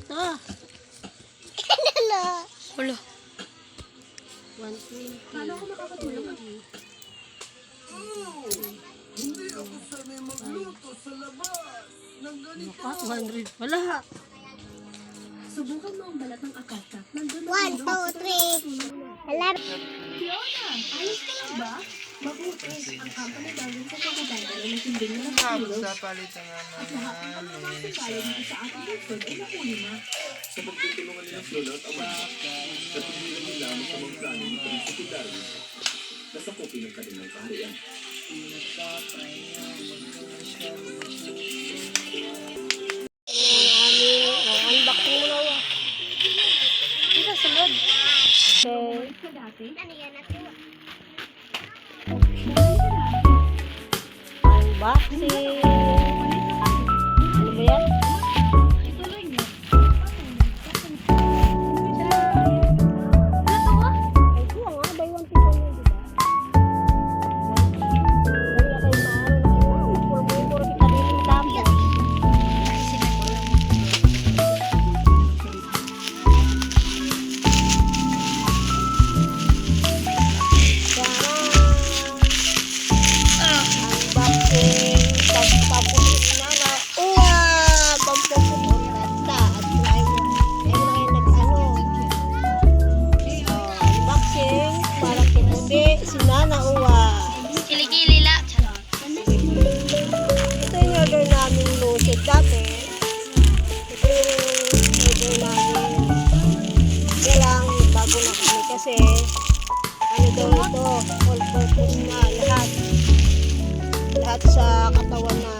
Ah. Wala. 120. Paano ako makakatulong? Hindi ako sanay magluto sa labas ng ganito. Naka, 200 pala. Subukan mo ang balat ng akasya. Nandun 1, 2, 3. Alam. Fiona, ayos ka lang ba? Mabuti. Ang company gagawin sa pagkaganda na natinding na Tapos kilos. napalitan nga At lahat ng pagmamahal salo dito sa ating lungsod ay nauli na. Sa pagtutulungan nila Fiona at Amanda, natutulungan nila ang masamang plano ni Prinsipe Darwin na sakupin ang kanilang kaharian. Unboxing mo na. Dito, sunod. Okay. Sa dati, Ano yan ako? Unboxing. Ano ba yan? ituloy niyo. Ay, kuha nga. Buy one, take one yun, diba? Dali na kayo maano na kita. Puro kita din yung tamo. Unboxing. Pagpapulit na na. Pagpapulit na. At ayaw mo na kayo nag-ano. Unboxing. Parang pinudi. Si Nana Uwa. Kilikili la. Ito yung order namin lucid dati. Ito yung order namin. Kaya lang bago na kami kasi ano daw ito, all purpose na lahat. Lahat sa katawan na.